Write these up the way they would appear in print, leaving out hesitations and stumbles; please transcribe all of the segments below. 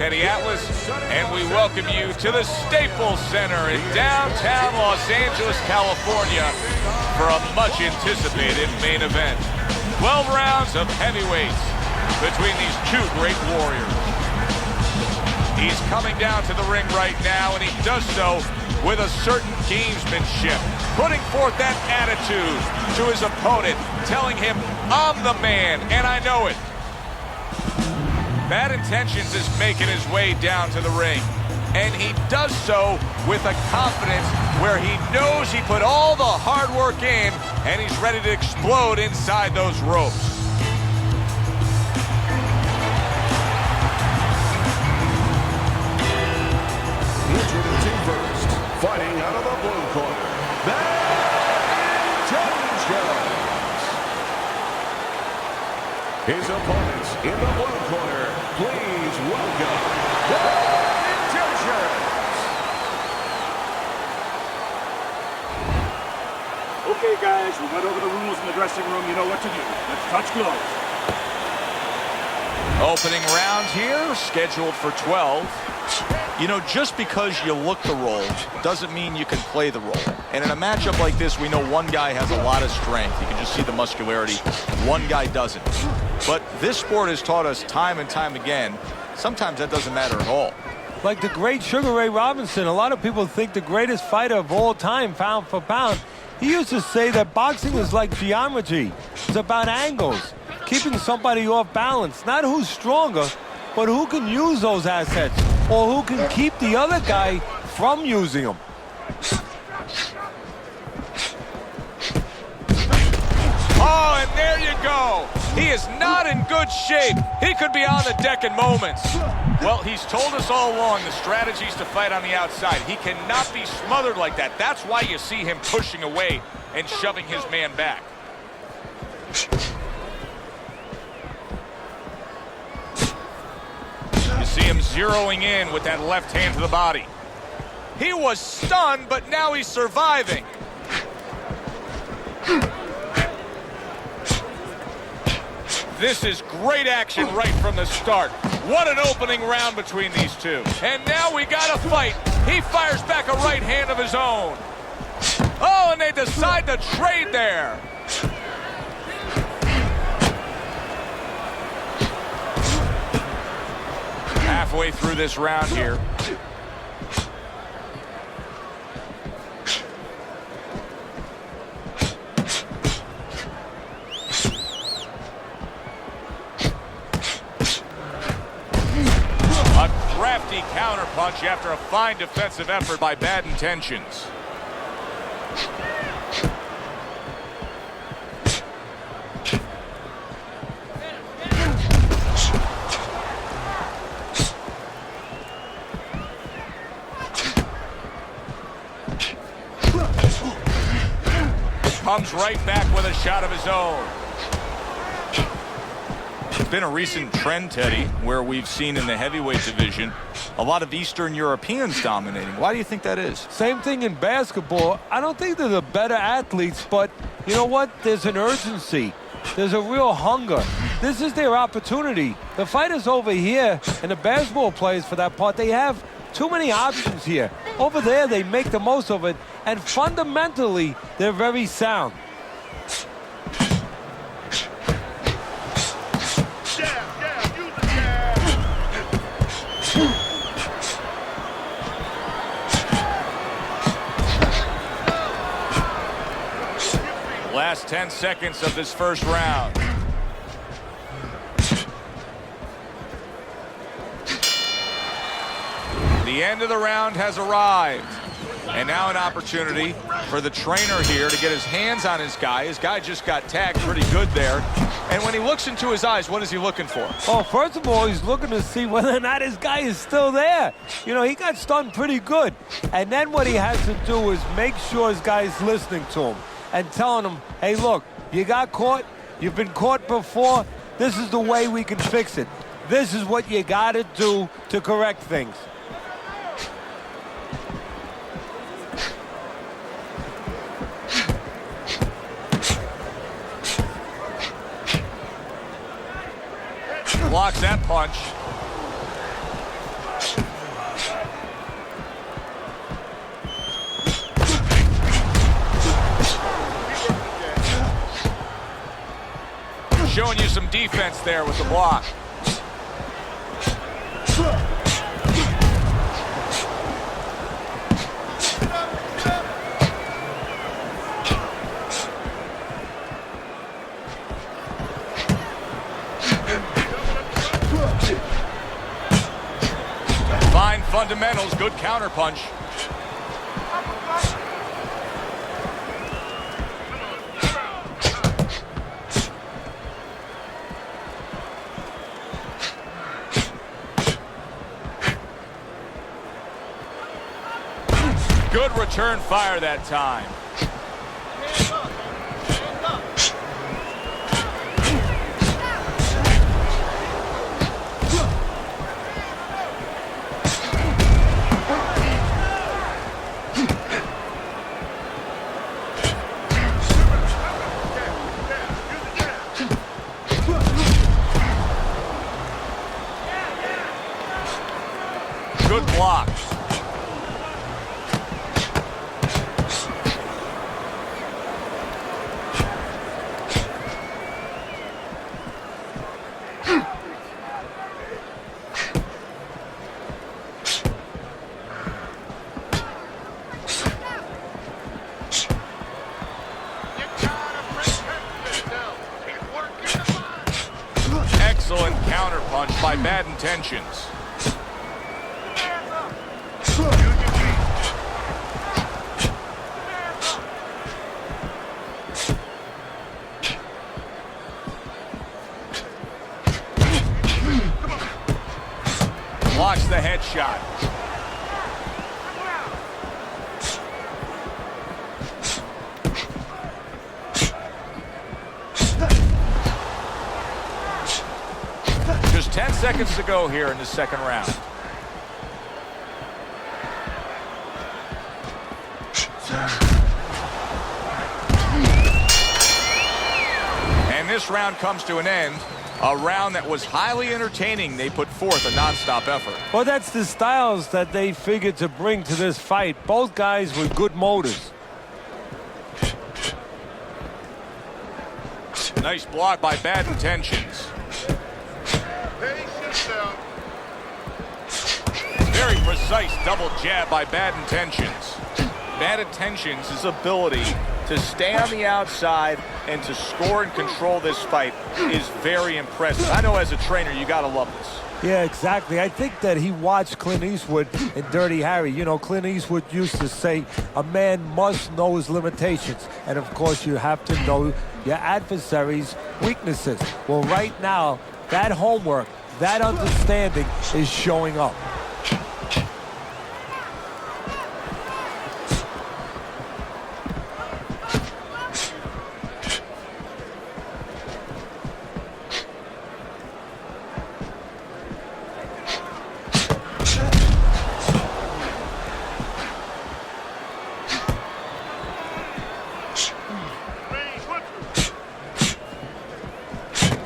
Teddy Atlas, and we welcome you to the Staples Center in downtown Los Angeles, California, for a much-anticipated main event. 12 rounds of heavyweights between these two great warriors. He's coming down to the ring right now, and he does so with a certain gamesmanship, putting forth that attitude to his opponent, telling him, I'm the man, and I know it. Bad Intentions is making his way down to the ring, and he does so with a confidence where he knows he put all the hard work in, and he's ready to explode inside those ropes. Introducing first, fighting out of the blue corner, Bad Intentions. His opponents in the blue corner, please welcome Bad Intentions. Okay, guys, we went over the rules in the dressing room. You know what to do. Let's touch gloves. Opening round here, scheduled for 12. You know, just because you look the role doesn't mean you can play the role. And in a matchup like this, we know one guy has a lot of strength. You can just see the muscularity. One guy doesn't. But this sport has taught us time and time again, sometimes that doesn't matter at all. Like the great Sugar Ray Robinson, a lot of people think the greatest fighter of all time, pound for pound. He used to say that boxing is like geometry. It's about angles, keeping somebody off balance. Not who's stronger, but who can use those assets, or who can keep the other guy from using them. Oh, and there you go. He is not in good shape. He could be on the deck in moments. Well, he's told us all along the strategies to fight on the outside. He cannot be smothered like that. That's why you see him pushing away and shoving his man back. You see him zeroing in with that left hand to the body. He was stunned, but now he's surviving. This is great action right from the start. What an opening round between these two. And now we got a fight. He fires back a right hand of his own. Oh, and they decide to trade there. Halfway through this round here. Crafty counterpunch after a fine defensive effort by Bad Intentions. Comes right back with a shot of his own. It's been a recent trend, Teddy, where we've seen in the heavyweight division a lot of Eastern Europeans dominating. Why do you think that is? Same thing in basketball. I don't think they're the better athletes, but you know what? There's an urgency. There's a real hunger. This is their opportunity. The fighters over here, and the basketball players for that part, they have too many options here. Over there, they make the most of it, and fundamentally, they're very sound. Last 10 seconds of this first round. The end of the round has arrived. And now an opportunity for the trainer here to get his hands on his guy. His guy just got tagged pretty good there. And when he looks into his eyes, what is he looking for? Oh, first of all, he's looking to see whether or not his guy is still there. You know, he got stunned pretty good. And then what he has to do is make sure his guy is listening to him and telling him, hey, look, you got caught. You've been caught before. This is the way we can fix it. This is what you got to do to correct things. Blocks that punch. defense there with the block. Fine fundamentals, good counter punch. Good return fire that time. Good block. Excellent counter punch by Bad Intentions. Blocks the headshot. Just 10 seconds to go here in the second round. And this round comes to an end. A round that was highly entertaining. They put forth a non-stop effort. Well, that's the styles that they figured to bring to this fight. Both guys with good motors. Nice block by Bad Intentions. Very precise double jab by Bad Intentions. Bad Intentions' his ability to stay on the outside and to score and control this fight is very impressive. I know as a trainer, you gotta love this. Yeah, exactly. I think that he watched Clint Eastwood in Dirty Harry. You know, Clint Eastwood used to say, a man must know his limitations. And of course, you have to know your adversary's weaknesses. Well, right now, that homework, that understanding is showing up.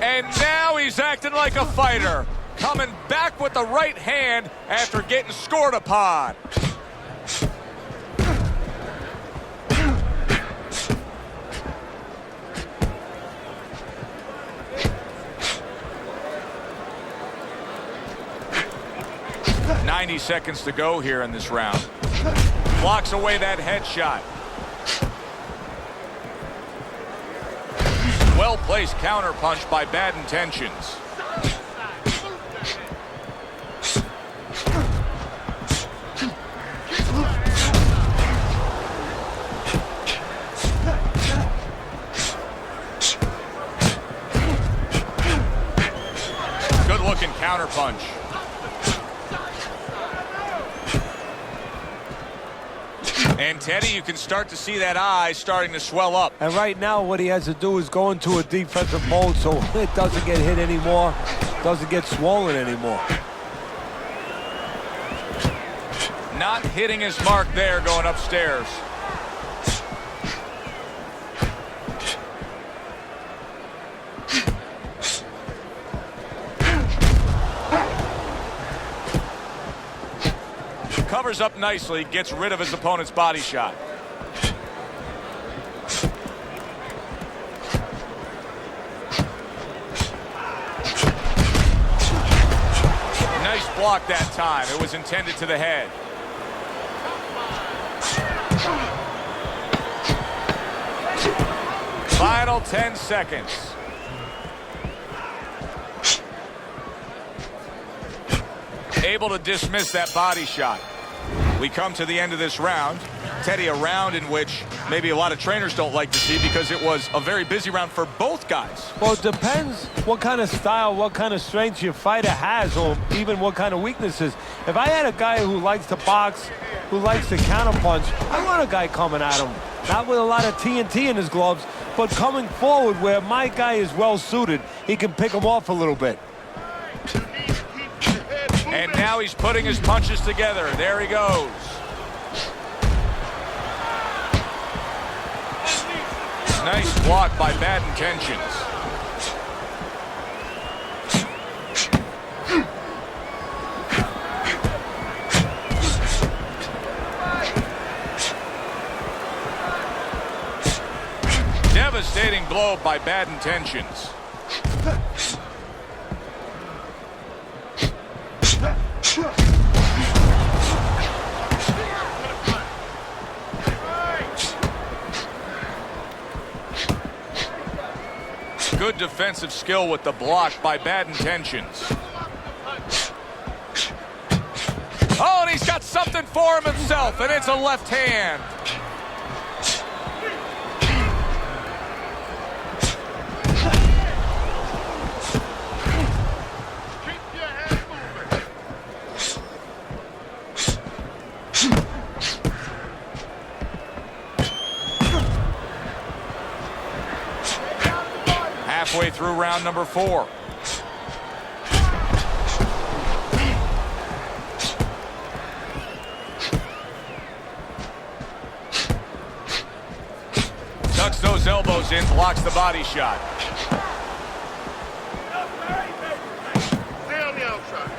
And now he's acting like a fighter, coming back with the right hand after getting scored upon. .90 seconds to go here in this round. Blocks away that headshot. Well-placed counter punch by Bad Intentions. Good-looking counter punch. And Teddy, you can start to see that eye starting to swell up. And right now, what he has to do is go into a defensive mode so it doesn't get hit anymore, doesn't get swollen anymore. Not hitting his mark there going upstairs. Covers up nicely, gets rid of his opponent's body shot. block that time. It was intended to the head. Final 10 seconds. Able to dismiss that body shot. We come to the end of this round. Teddy, a round in which maybe a lot of trainers don't like to see because it was a very busy round for both guys. Well, it depends what kind of style, what kind of strength your fighter has, or even what kind of weaknesses. If I had a guy who likes to box, who likes to counterpunch, I want a guy coming at him. Not with a lot of TNT in his gloves, but coming forward where my guy is well suited. He can pick him off a little bit. And now he's putting his punches together. There he goes. Nice block by Bad Intentions. Devastating blow by Bad Intentions. Good defensive skill with the block by Bad Intentions. Oh, and he's got something for him himself, and it's a left hand. Halfway through round number 4. Tucks those elbows in, blocks the body shot. Stay on the outside.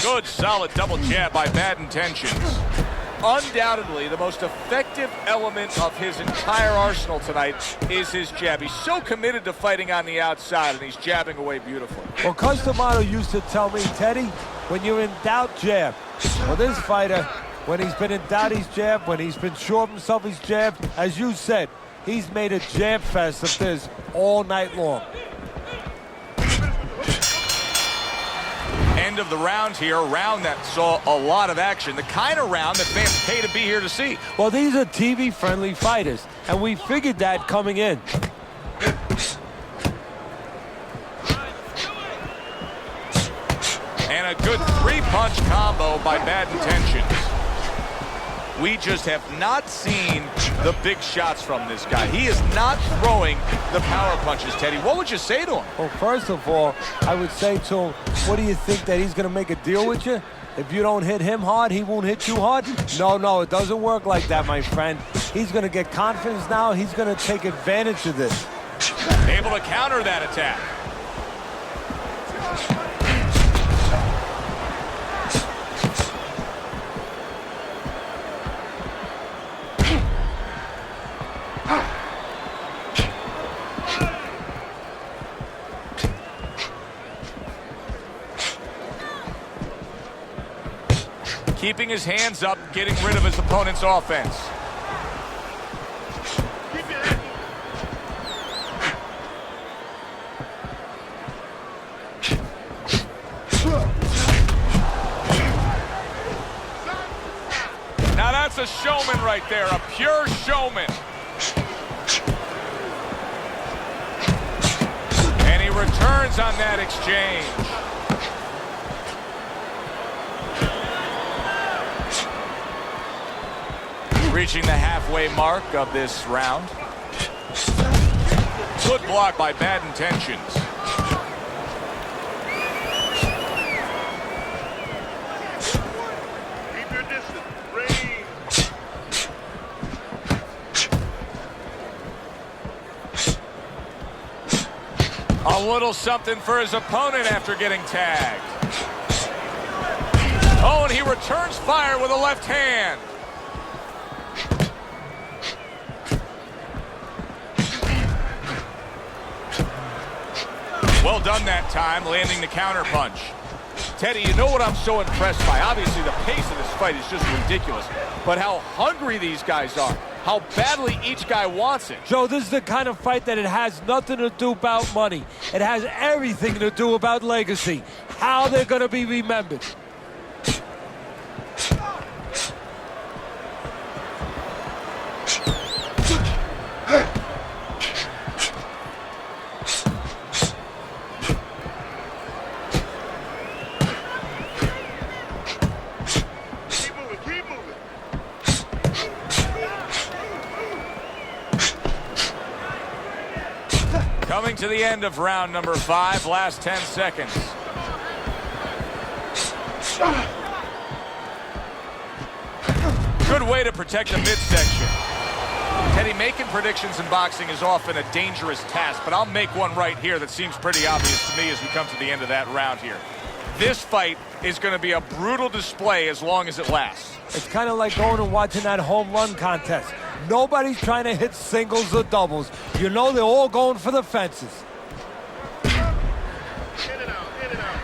Good, solid double jab by Bad Intentions. Undoubtedly, the most effective element of his entire arsenal tonight is his jab. He's so committed to fighting on the outside, and he's jabbing away beautifully. Well, Customato used to tell me, Teddy, when you're in doubt, jab. Well, this fighter, when he's been in doubt, he's jabbed. When he's been sure of himself, he's jabbed. As you said, he's made a jab fest of this all night long. End of the round here, a round that saw a lot of action, the kind of round that fans pay to be here to see. Well, these are TV-friendly fighters, and we figured that coming in. And a good three-punch combo by Bad Intentions. We just have not seen the big shots from this guy. He is not throwing the power punches, Teddy. What would you say to him? Well, first of all, I would say to him, what do you think, that he's going to make a deal with you? If you don't hit him hard, he won't hit you hard? No, it doesn't work like that, my friend. He's going to get confidence now. He's going to take advantage of this. Able to counter that attack. Keeping his hands up, getting rid of his opponent's offense. Now that's a showman right there, a pure showman. And he returns on that exchange. Reaching the halfway mark of this round. Good block by Bad Intentions. Keep your distance. Range. A little something for his opponent after getting tagged. Oh, and he returns fire with a left hand. Well done that time, landing the counter punch. Teddy, you know what I'm so impressed by? Obviously, the pace of this fight is just ridiculous. But how hungry these guys are. How badly each guy wants it. Joe, this is the kind of fight that it has nothing to do about money. It has everything to do about legacy. How they're going to be remembered. Coming to the end of round number 5, last 10 seconds. Good way to protect the midsection. Teddy, making predictions in boxing is often a dangerous task, but I'll make one right here that seems pretty obvious to me as we come to the end of that round here. This fight is going to be a brutal display as long as it lasts. It's kind of like going and watching that home run contest. Nobody's trying to hit singles or doubles. You know they're all going for the fences. In and out, in and out.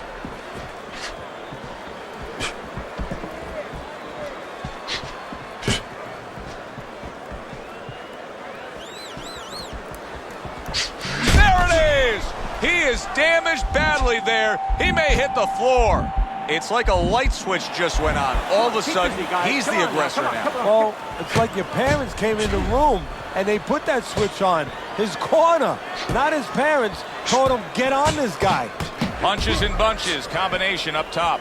There it is! He is damaged badly there. He may hit the floor. It's like a light switch just went on. All of a sudden, he's the aggressor now. Well, it's like your parents came in the room and they put that switch on. His corner, not his parents, told him, get on this guy. Punches and bunches, combination up top.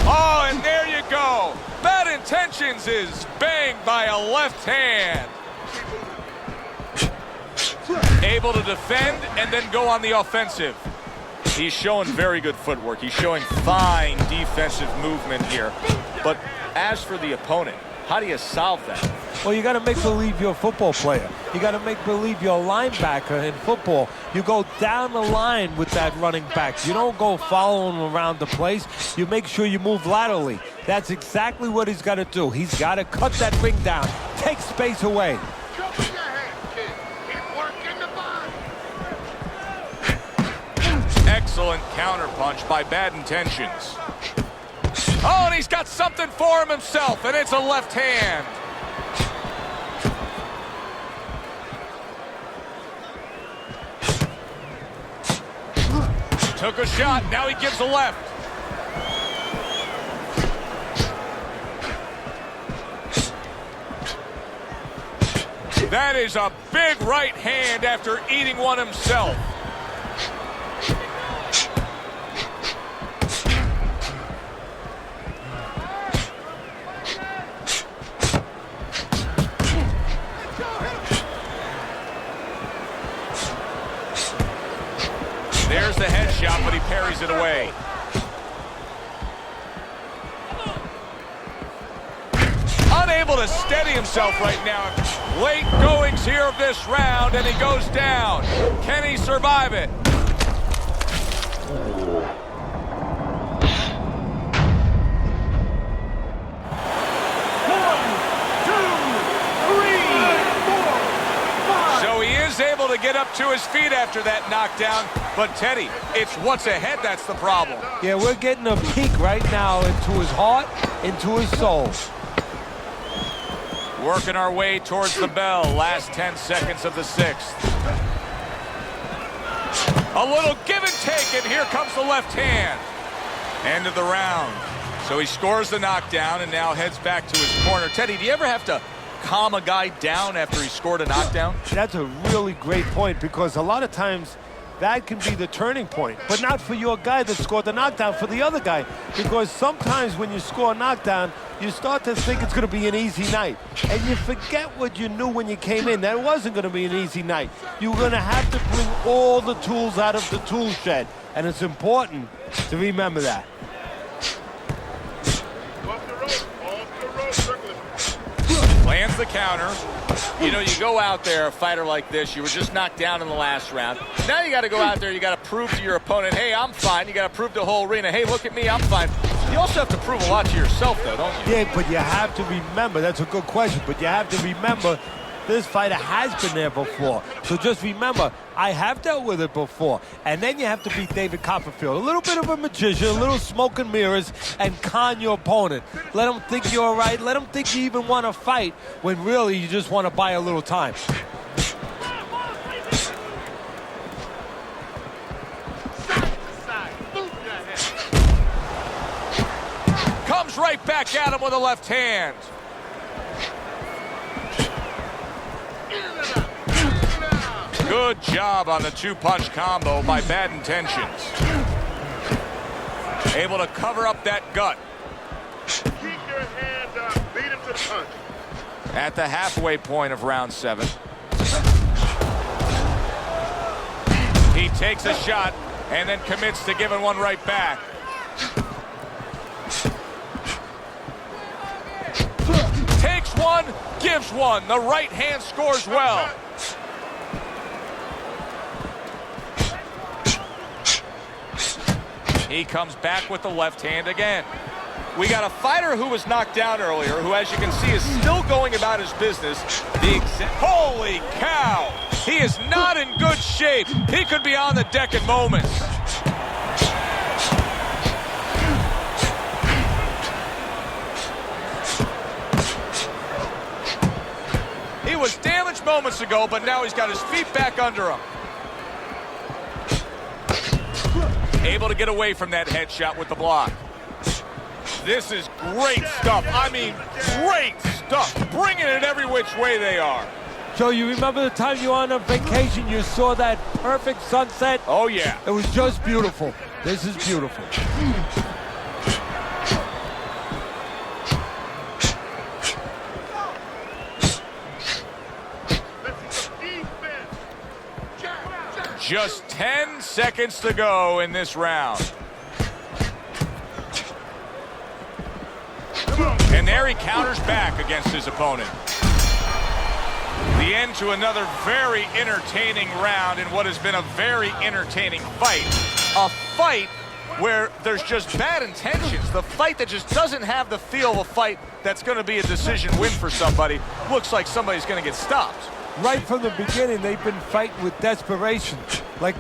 Oh, and there you go. Bad Intentions is banged by a left hand. Able to defend and then go on the offensive. He's showing very good footwork. He's showing fine defensive movement here. But as for the opponent, how do you solve that? Well, you got to make believe you're a football player. You got to make believe you're a linebacker in football. You go down the line with that running back. You don't go following around the place. You make sure you move laterally. That's exactly what he's got to do. He's got to cut that ring down, take space away. Excellent counterpunch by Bad Intentions. Oh, and he's got something for him himself, and it's a left hand. Took a shot, now he gives a left. That is a big right hand after eating one himself. There's the headshot, but he parries it away. Unable to steady himself right now. Late goings here of this round, and he goes down. Can he survive it? Able to get up to his feet after that knockdown, but Teddy, it's what's ahead that's the problem. Yeah, we're getting a peek right now into his heart, into his soul. Working our way towards the bell, last 10 seconds of the 6th. A little give and take, and here comes the left hand. End of the round. So he scores the knockdown and now heads back to his corner. Teddy, do you ever have to calm a guy down after he scored a knockdown? That's a really great point, because a lot of times that can be the turning point, but not for your guy that scored the knockdown, for the other guy. Because sometimes when you score a knockdown, you start to think it's going to be an easy night. And you forget what you knew when you came in. That wasn't going to be an easy night. You were going to have to bring all the tools out of the tool shed. And it's important to remember that. Lands the counter. You know, you go out there, a fighter like this, you were just knocked down in the last round. Now you got to go out there, you got to prove to your opponent, hey, I'm fine. You got to prove to the whole arena, hey, look at me, I'm fine. You also have to prove a lot to yourself, though, don't you? Yeah, but you have to remember, that's a good question, but you have to remember this fighter has been there before. So just remember, I have dealt with it before. And then you have to beat David Copperfield. A little bit of a magician, a little smoke and mirrors, and con your opponent. Let him think you're all right. Let him think you even want to fight, when really you just want to buy a little time. Comes right back at him with a left hand. Good job on the two-punch combo by Bad Intentions. Able to cover up that gut. Keep your hands up. Beat him to the punch. At the halfway point of round 7. He takes a shot and then commits to giving one right back. Takes one, gives one. The right hand scores well. He comes back with the left hand again. We got a fighter who was knocked down earlier, who, as you can see, is still going about his business. Holy cow! He is not in good shape. He could be on the deck in moments. He was damaged moments ago, but now he's got his feet back under him. Able to get away from that headshot with the block. This is great stuff. I mean, great stuff. Bringing it every which way they are. So you remember the time you were on a vacation, you saw that perfect sunset? Oh, yeah. It was just beautiful. This is beautiful. Just 10 seconds to go in this round. And there he counters back against his opponent. The end to another very entertaining round in what has been a very entertaining fight. A fight where there's just bad intentions. The fight that just doesn't have the feel of a fight that's going to be a decision win for somebody. Looks like somebody's going to get stopped. Right from the beginning, they've been fighting with desperation. Like,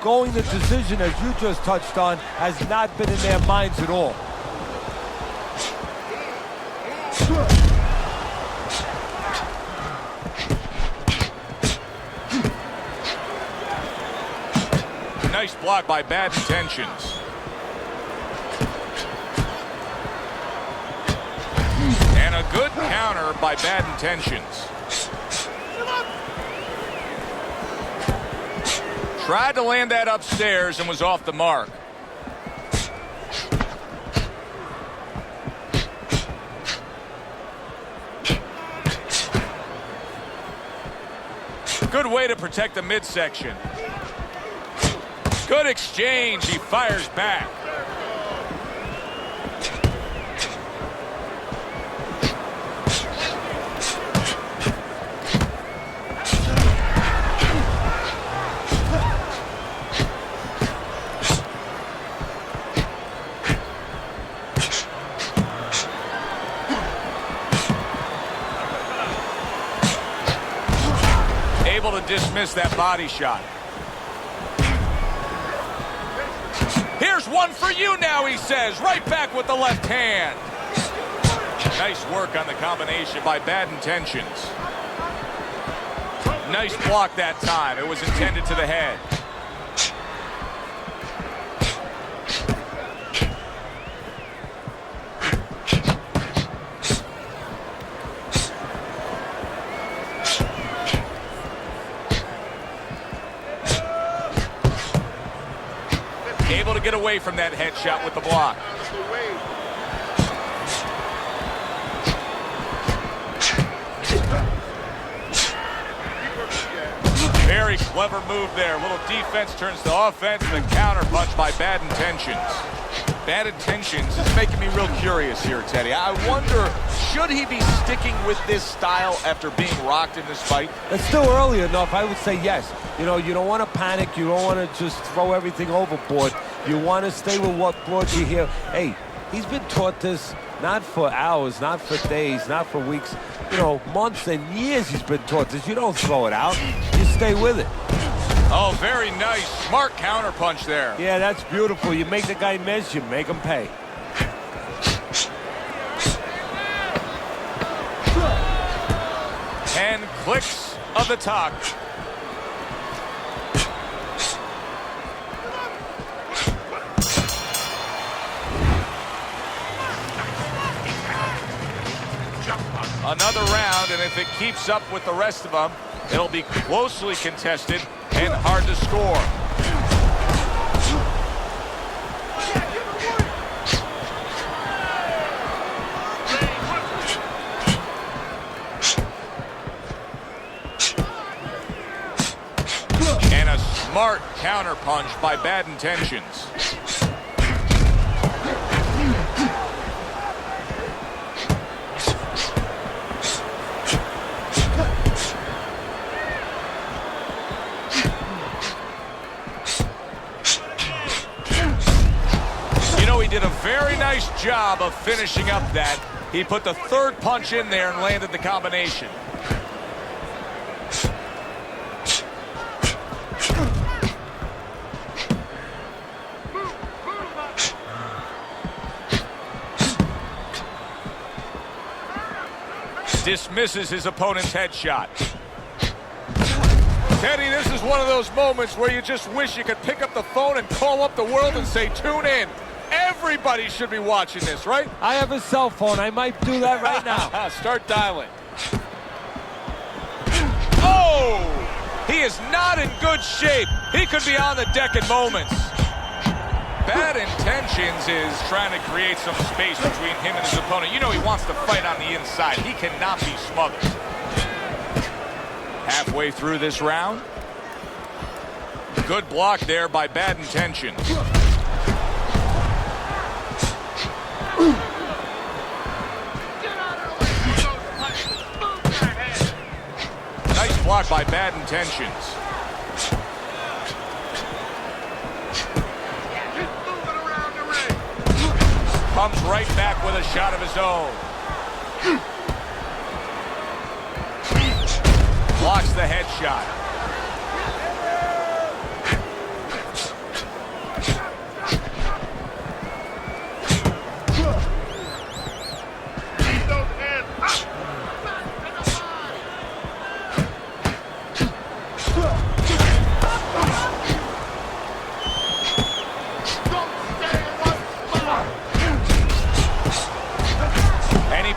going the decision, as you just touched on, has not been in their minds at all. Nice block by Bad Intentions. And a good counter by Bad Intentions. Tried to land that upstairs and was off the mark. Good way to protect the midsection. Good exchange. He fires back. Able to dismiss that body shot. Here's one for you now, he says. Right back with the left hand. Nice work on the combination by Bad Intentions. Nice block that time. It was intended to the head. Able to get away from that headshot with the block. Very clever move there. Little defense turns to offense, and the counter punch by Bad Intentions. Bad Intentions is making me real curious here, Teddy. I wonder, should he be sticking with this style after being rocked in this fight? It's still early enough. I would say yes. You know, you don't want to panic. You don't want to just throw everything overboard. You want to stay with what brought you here. Hey, he's been taught this not for hours, not for days, not for weeks. You know, months and years he's been taught this. You don't throw it out. You stay with it. Oh, very nice. Smart counter punch there. Yeah, that's beautiful. You make the guy miss, you make him pay. 10 clicks of the talk. Another round, and if it keeps up with the rest of them, it'll be closely contested and hard to score. And a smart counter punch by Bad Intentions. Did a very nice job of finishing up that. He put the third punch in there and landed the combination. Dismisses his opponent's headshot. Teddy, this is one of those moments where you just wish you could pick up the phone and call up the world and say, tune in. Everybody should be watching this, right? I have a cell phone. I might do that right now. Start dialing. Oh! He is not in good shape. He could be on the deck in moments. Bad Intentions is trying to create some space between him and his opponent. You know he wants to fight on the inside. He cannot be smothered. Halfway through this round. Good block there by Bad Intentions. Nice block by Bad Intentions. Comes right back with a shot of his own. Blocks the headshot.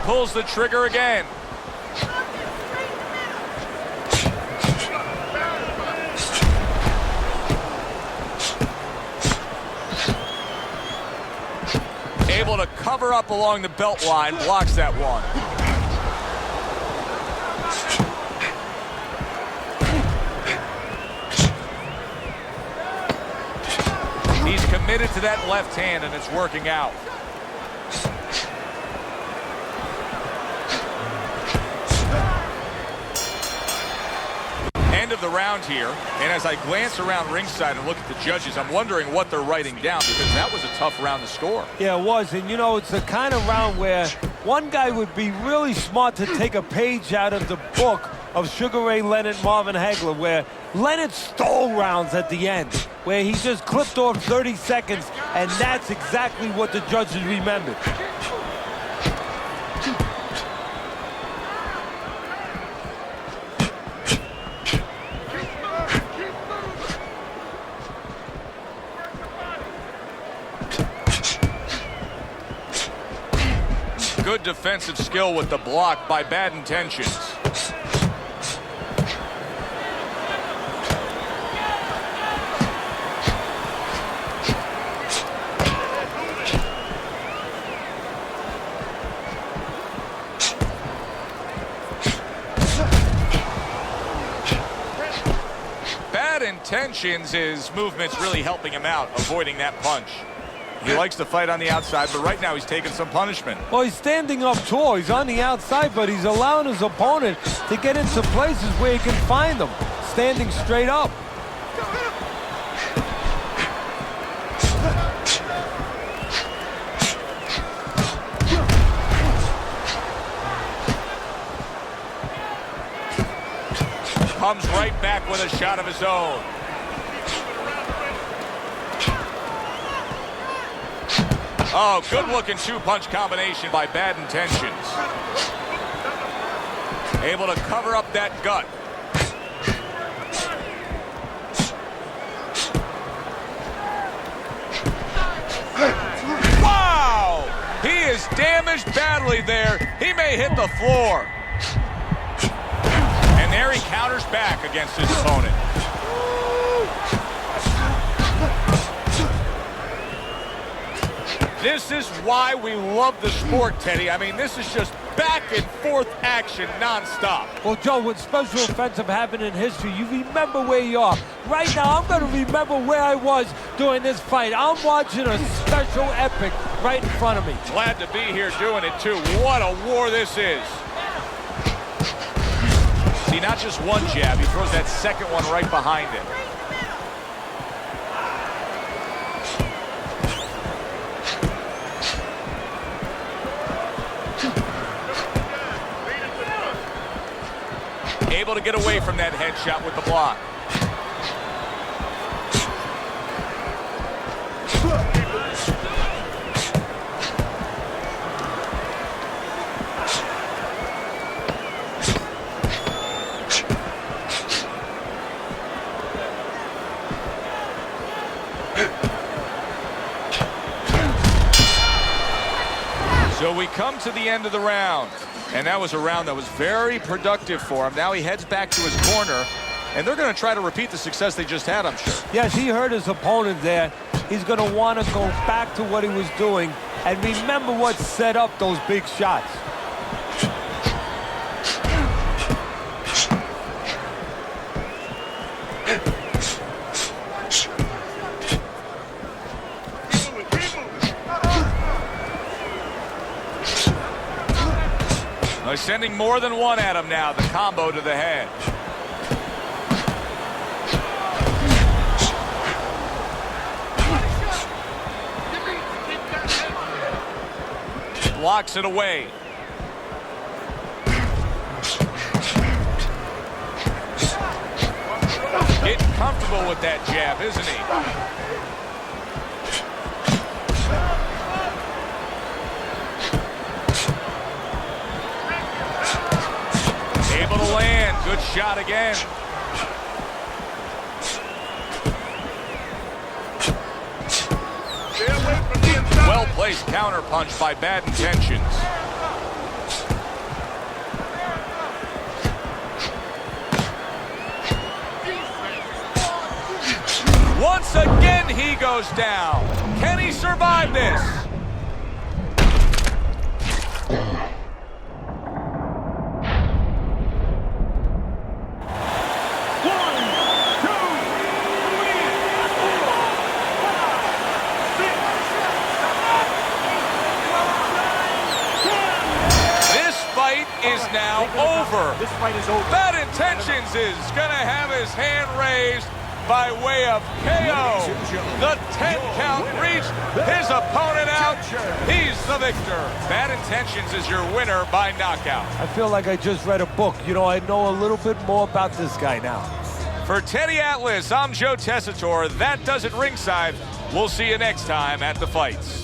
Pulls the trigger again. Able to cover up along the belt line, blocks that one. He's committed to that left hand, and it's working out. End of the round here, and as I glance around ringside and look at the judges, I'm wondering what they're writing down, because that was a tough round to score. Yeah, it was, and you know, it's the kind of round where one guy would be really smart to take a page out of the book of Sugar Ray Leonard, Marvin Hagler, where Leonard stole rounds at the end, where he just clipped off 30 seconds, and that's exactly what the judges remembered. Good defensive skill with the block by Bad Intentions. Intentions, his movement's really helping him out, avoiding that punch. He likes to fight on the outside, but right now he's taking some punishment. Well, he's standing up tall. He's on the outside, but he's allowing his opponent to get into places where he can find them, standing straight up. Comes right back with a shot of his own. Oh, good-looking two-punch combination by Bad Intentions. Able to cover up that gut. Wow! He is damaged badly there. He may hit the floor. And there he counters back against his opponent. This is why we love the sport, Teddy. I mean, this is just back and forth action nonstop. Well, Joe, when special events have happened in history, you remember where you are. Right now, I'm going to remember where I was during this fight. I'm watching a special epic right in front of me. Glad to be here doing it, too. What a war this is. See, not just one jab. He throws that second one right behind him. Able to get away from that headshot with the block. So we come to the end of the round. And that was a round that was very productive for him. Now he heads back to his corner, and they're going to try to repeat the success they just had, I'm sure. Yes, he hurt his opponent there. He's going to want to go back to what he was doing and remember what set up those big shots. They're sending more than one at him now. The combo to the head. Blocks it away. Getting comfortable with that jab, isn't he? Able to land. Good shot again. Well-placed counter punch by Bad Intentions. Once again, he goes down. Can he survive this? Is now over. This fight is over. Bad Intentions is going to have his hand raised by way of KO. The 10 count reached. His opponent out. He's the victor. Bad Intentions is your winner by knockout. I feel like I just read a book. You know, I know a little bit more about this guy now. For Teddy Atlas, I'm Joe Tessitore. That does it ringside. We'll see you next time at the fights.